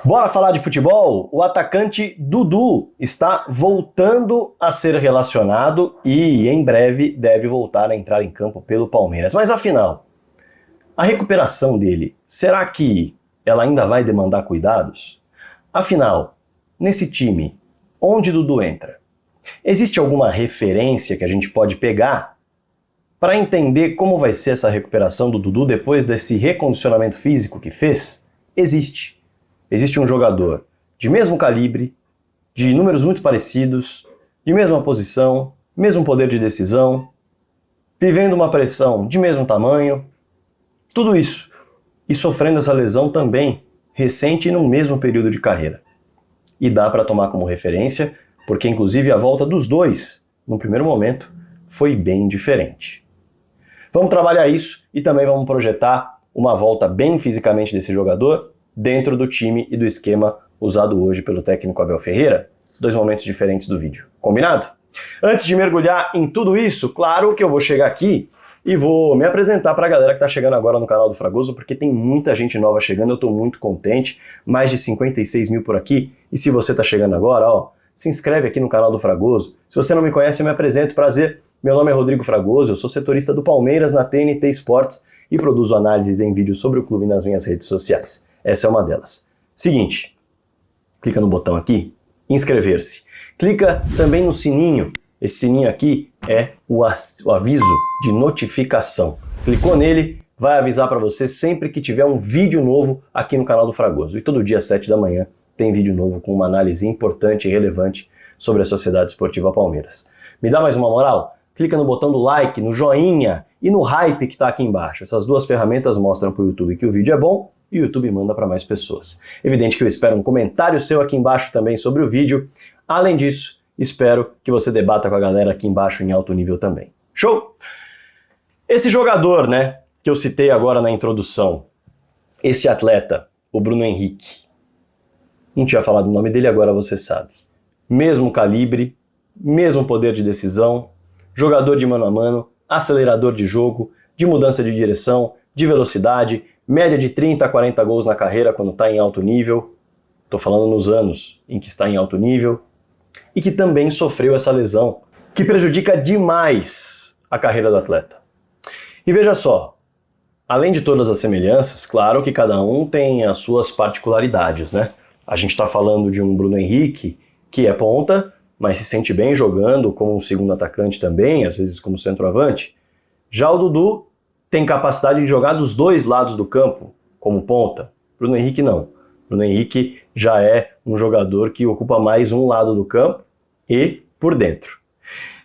Bora falar de futebol? O atacante Dudu está voltando a ser relacionado e em breve deve voltar a entrar em campo pelo Palmeiras. Mas afinal, a recuperação dele, será que ela ainda vai demandar cuidados? Afinal, nesse time, onde Dudu entra? Existe alguma referência que a gente pode pegar para entender como vai ser essa recuperação do Dudu depois desse recondicionamento físico que fez? Existe. Existe um jogador de mesmo calibre, de números muito parecidos, de mesma posição, mesmo poder de decisão, vivendo uma pressão de mesmo tamanho, tudo isso, e sofrendo essa lesão também recente e no mesmo período de carreira. E dá para tomar como referência, porque inclusive a volta dos dois, no primeiro momento, foi bem diferente. Vamos trabalhar isso e também vamos projetar uma volta bem fisicamente desse jogador dentro do time e do esquema usado hoje pelo técnico Abel Ferreira. Dois momentos diferentes do vídeo. Combinado? Antes de mergulhar em tudo isso, claro que eu vou chegar aqui e vou me apresentar para a galera que está chegando agora no canal do Fragoso, porque tem muita gente nova chegando, eu estou muito contente, mais de 56 mil por aqui, e se você está chegando agora, se inscreve aqui no canal do Fragoso. Se você não me conhece, eu me apresento, prazer, meu nome é Rodrigo Fragoso, eu sou setorista do Palmeiras na TNT Sports e produzo análises em vídeo sobre o clube nas minhas redes sociais. Essa é uma delas. Seguinte, clica no botão aqui, inscrever-se. Clica também no sininho. Esse sininho aqui é o aviso de notificação. Clicou nele, vai avisar para você sempre que tiver um vídeo novo aqui no canal do Fragoso. E todo dia às 7 da manhã tem vídeo novo com uma análise importante e relevante sobre a Sociedade Esportiva Palmeiras. Me dá mais uma moral? Clica no botão do like, no joinha e no hype que está aqui embaixo. Essas duas ferramentas mostram para o YouTube que o vídeo é bom e o YouTube manda para mais pessoas. Evidente que eu espero um comentário seu aqui embaixo também sobre o vídeo. Além disso, espero que você debata com a galera aqui embaixo em alto nível também. Show? Esse jogador, que eu citei agora na introdução, esse atleta, o Bruno Henrique, não tinha falado o nome dele, agora você sabe. Mesmo calibre, mesmo poder de decisão, jogador de mano a mano, acelerador de jogo, de mudança de direção, de velocidade, média de 30 a 40 gols na carreira quando está em alto nível, estou falando nos anos em que está em alto nível, e que também sofreu essa lesão, que prejudica demais a carreira do atleta. E veja só, além de todas as semelhanças, claro que cada um tem as suas particularidades, A gente está falando de um Bruno Henrique que é ponta, mas se sente bem jogando como um segundo atacante também, às vezes como centroavante. Já o Dudu tem capacidade de jogar dos dois lados do campo, como ponta. Bruno Henrique não. Bruno Henrique já é um jogador que ocupa mais um lado do campo e por dentro.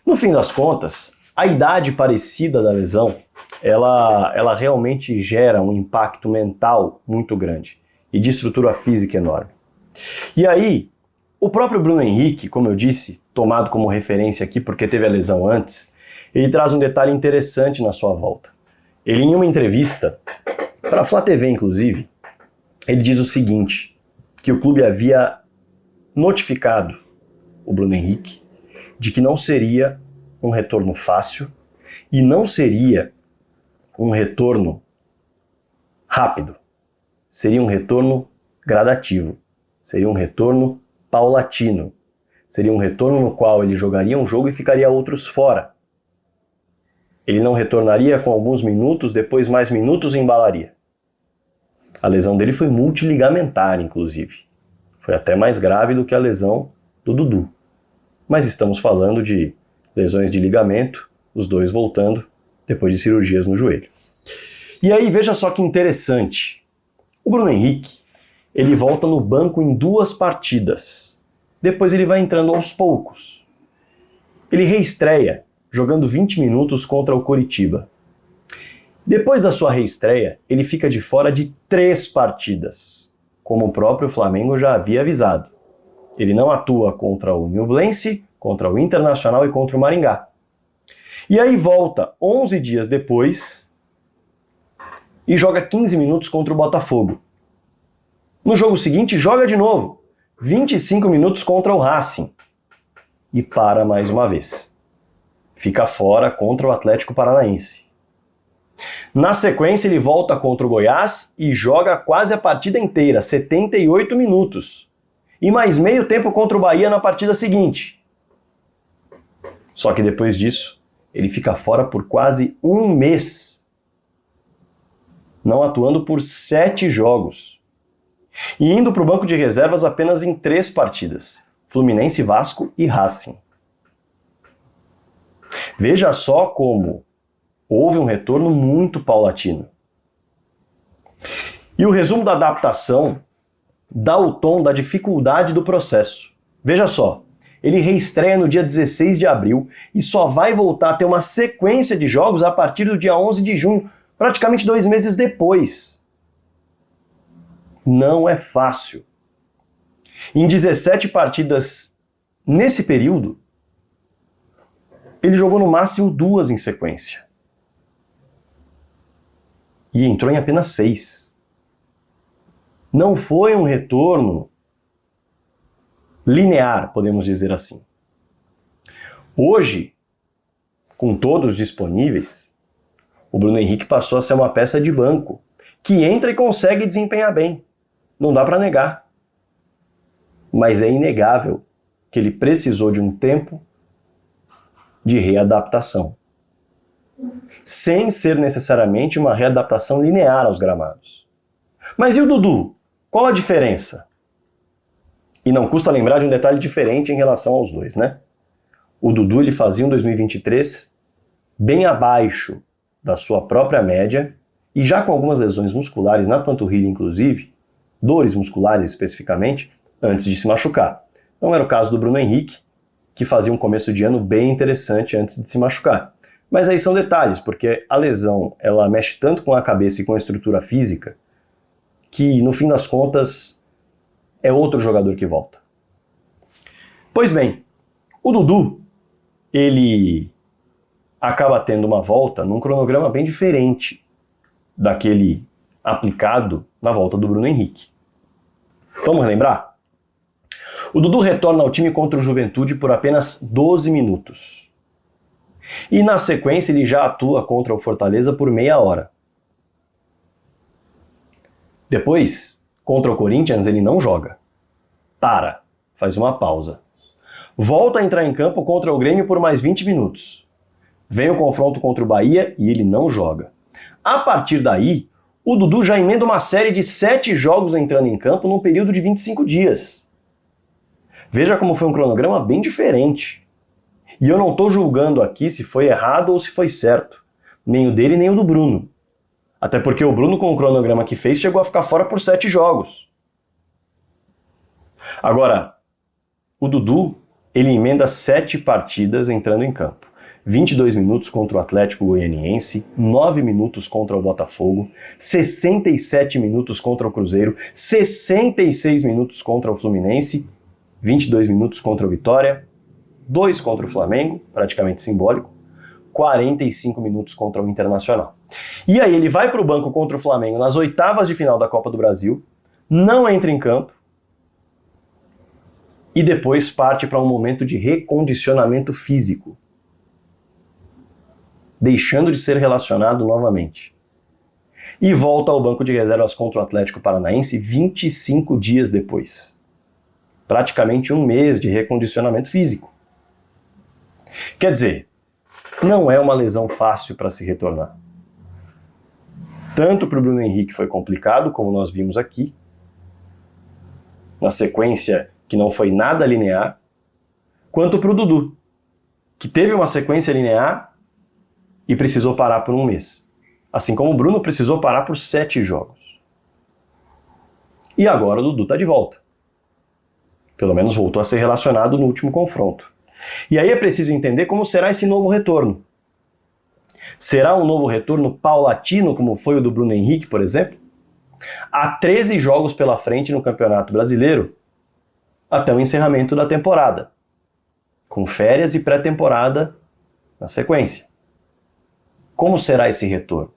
No fim das contas, a idade parecida da lesão, ela realmente gera um impacto mental muito grande e de estrutura física enorme. E aí, o próprio Bruno Henrique, como eu disse, tomado como referência aqui porque teve a lesão antes, ele traz um detalhe interessante na sua volta. Ele, em uma entrevista, para a Flá TV inclusive, ele diz o seguinte, que o clube havia notificado o Bruno Henrique de que não seria um retorno fácil e não seria um retorno rápido. Seria um retorno gradativo, seria um retorno paulatino, seria um retorno no qual ele jogaria um jogo e ficaria outros fora. Ele não retornaria com alguns minutos, depois mais minutos e embalaria. A lesão dele foi multiligamentar, inclusive. Foi até mais grave do que a lesão do Dudu. Mas estamos falando de lesões de ligamento, os dois voltando depois de cirurgias no joelho. E aí, veja só que interessante. O Bruno Henrique, ele volta no banco em 2 partidas. Depois ele vai entrando aos poucos. Ele reestreia jogando 20 minutos contra o Coritiba. Depois da sua reestreia, ele fica de fora de 3 partidas, como o próprio Flamengo já havia avisado. Ele não atua contra o Nublense, contra o Internacional e contra o Maringá. E aí volta 11 dias depois e joga 15 minutos contra o Botafogo. No jogo seguinte, joga de novo, 25 minutos contra o Racing. E para mais uma vez. Fica fora contra o Atlético Paranaense. Na sequência, ele volta contra o Goiás e joga quase a partida inteira, 78 minutos. E mais meio tempo contra o Bahia na partida seguinte. Só que depois disso, ele fica fora por quase um mês, não atuando por 7 jogos. E indo para o banco de reservas apenas em 3 partidas, Fluminense, Vasco e Racing. Veja só como houve um retorno muito paulatino. E o resumo da adaptação dá o tom da dificuldade do processo. Veja só, ele reestreia no dia 16 de abril e só vai voltar a ter uma sequência de jogos a partir do dia 11 de junho, praticamente 2 meses depois. Não é fácil. Em 17 partidas nesse período, ele jogou no máximo 2 em sequência. E entrou em apenas 6. Não foi um retorno linear, podemos dizer assim. Hoje, com todos disponíveis, o Bruno Henrique passou a ser uma peça de banco, que entra e consegue desempenhar bem. Não dá para negar. Mas é inegável que ele precisou de um tempo de readaptação, sem ser necessariamente uma readaptação linear aos gramados. Mas e o Dudu? Qual a diferença? E não custa lembrar de um detalhe diferente em relação aos dois, né? O Dudu ele fazia um 2023 bem abaixo da sua própria média e já com algumas lesões musculares na panturrilha, inclusive, dores musculares especificamente, antes de se machucar. Não era o caso do Bruno Henrique, que fazia um começo de ano bem interessante antes de se machucar. Mas aí são detalhes, porque a lesão ela mexe tanto com a cabeça e com a estrutura física que, no fim das contas, é outro jogador que volta. Pois bem, o Dudu, ele acaba tendo uma volta num cronograma bem diferente daquele aplicado na volta do Bruno Henrique. Vamos relembrar? O Dudu retorna ao time contra o Juventude por apenas 12 minutos. E na sequência ele já atua contra o Fortaleza por meia hora. Depois, contra o Corinthians, ele não joga. Para, faz uma pausa. Volta a entrar em campo contra o Grêmio por mais 20 minutos. Vem o confronto contra o Bahia e ele não joga. A partir daí, o Dudu já emenda uma série de 7 jogos entrando em campo num período de 25 dias. Veja como foi um cronograma bem diferente. E eu não estou julgando aqui se foi errado ou se foi certo. Nem o dele, nem o do Bruno. Até porque o Bruno, com o cronograma que fez, chegou a ficar fora por 7 jogos. Agora, o Dudu, ele emenda 7 partidas entrando em campo. 22 minutos contra o Atlético Goianiense, 9 minutos contra o Botafogo, 67 minutos contra o Cruzeiro, 66 minutos contra o Fluminense, 22 minutos contra o Vitória, 2 contra o Flamengo, praticamente simbólico, 45 minutos contra o Internacional. E aí ele vai para o banco contra o Flamengo nas oitavas de final da Copa do Brasil, não entra em campo e depois parte para um momento de recondicionamento físico, deixando de ser relacionado novamente. E volta ao banco de reservas contra o Atlético Paranaense 25 dias depois. Praticamente um mês de recondicionamento físico. Quer dizer, não é uma lesão fácil para se retornar. Tanto para o Bruno Henrique foi complicado, como nós vimos aqui, na sequência que não foi nada linear, quanto para o Dudu, que teve uma sequência linear e precisou parar por um mês. Assim como o Bruno precisou parar por 7 jogos. E agora o Dudu está de volta. Pelo menos voltou a ser relacionado no último confronto. E aí é preciso entender como será esse novo retorno. Será um novo retorno paulatino, como foi o do Bruno Henrique, por exemplo? Há 13 jogos pela frente no Campeonato Brasileiro até o encerramento da temporada, com férias e pré-temporada na sequência. Como será esse retorno?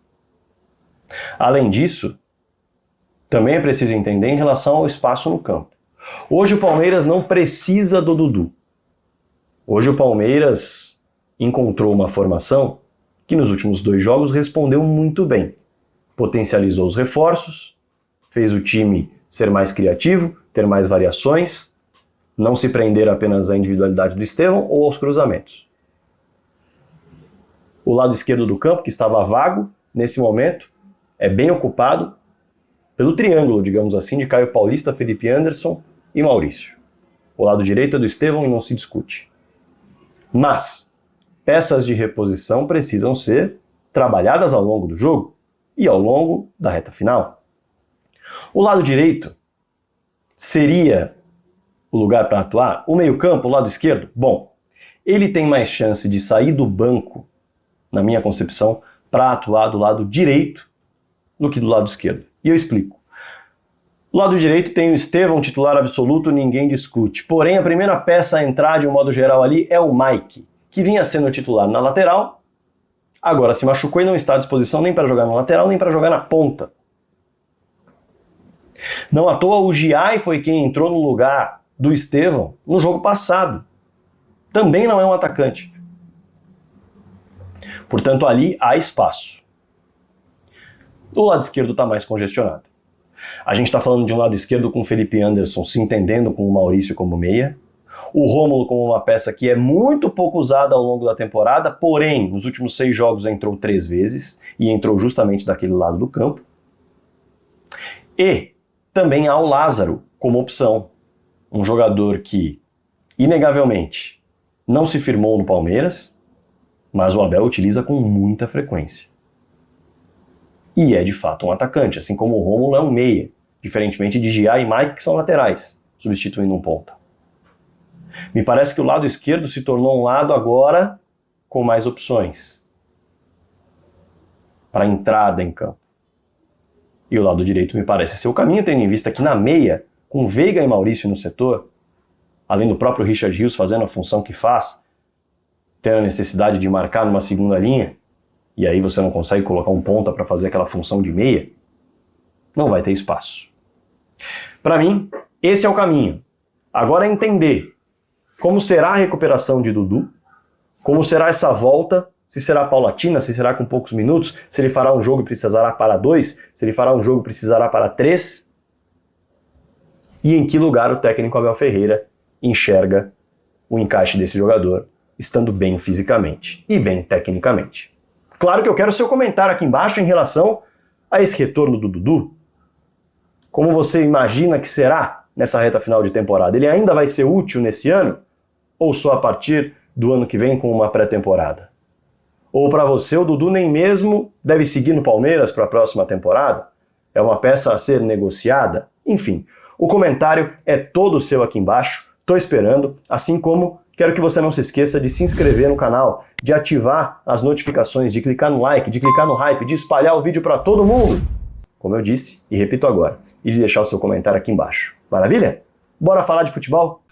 Além disso, também é preciso entender em relação ao espaço no campo. Hoje o Palmeiras não precisa do Dudu. Hoje o Palmeiras encontrou uma formação que nos últimos 2 jogos respondeu muito bem. Potencializou os reforços, fez o time ser mais criativo, ter mais variações, não se prender apenas à individualidade do Estevão ou aos cruzamentos. O lado esquerdo do campo, que estava vago nesse momento, é bem ocupado pelo triângulo, digamos assim, de Caio Paulista, Felipe Anderson e Maurício. O lado direito é do Estevão e não se discute. Mas peças de reposição precisam ser trabalhadas ao longo do jogo e ao longo da reta final. O lado direito seria o lugar para atuar? O meio-campo, o lado esquerdo? Bom, ele tem mais chance de sair do banco, na minha concepção, para atuar do lado direito do que do lado esquerdo. E eu explico. Do lado direito tem o Estevão, titular absoluto, ninguém discute. Porém, a primeira peça a entrar de um modo geral ali é o Mike, que vinha sendo titular na lateral, agora se machucou e não está à disposição nem para jogar na lateral, nem para jogar na ponta. Não à toa o Giai foi quem entrou no lugar do Estevão no jogo passado. Também não é um atacante. Portanto, ali há espaço. O lado esquerdo está mais congestionado. A gente está falando de um lado esquerdo com o Felipe Anderson se entendendo com o Maurício como meia, o Rômulo como uma peça que é muito pouco usada ao longo da temporada, porém, nos últimos 6 jogos entrou 3 vezes, e entrou justamente daquele lado do campo. E também há o Lázaro como opção, um jogador que, inegavelmente, não se firmou no Palmeiras, mas o Abel utiliza com muita frequência. E é de fato um atacante, assim como o Rômulo é um meia, diferentemente de Gia e Mike, que são laterais, substituindo um ponta. Me parece que o lado esquerdo se tornou um lado agora com mais opções para entrada em campo. E o lado direito me parece ser o caminho, tendo em vista que na meia, com Veiga e Maurício no setor, além do próprio Richard Rios fazendo a função que faz, tendo a necessidade de marcar numa segunda linha, e aí você não consegue colocar um ponta para fazer aquela função de meia, não vai ter espaço. Para mim, esse é o caminho. Agora é entender como será a recuperação de Dudu, como será essa volta, se será paulatina, se será com poucos minutos, se ele fará um jogo e precisará para 2, se ele fará um jogo e precisará para 3, e em que lugar o técnico Abel Ferreira enxerga o encaixe desse jogador, estando bem fisicamente e bem tecnicamente. Claro que eu quero seu comentário aqui embaixo em relação a esse retorno do Dudu. Como você imagina que será nessa reta final de temporada? Ele ainda vai ser útil nesse ano? Ou só a partir do ano que vem com uma pré-temporada? Ou para você o Dudu nem mesmo deve seguir no Palmeiras para a próxima temporada? É uma peça a ser negociada? Enfim, o comentário é todo seu aqui embaixo. Estou esperando, assim como quero que você não se esqueça de se inscrever no canal, de ativar as notificações, de clicar no like, de clicar no hype, de espalhar o vídeo para todo mundo, como eu disse e repito agora, e de deixar o seu comentário aqui embaixo. Maravilha? Bora falar de futebol?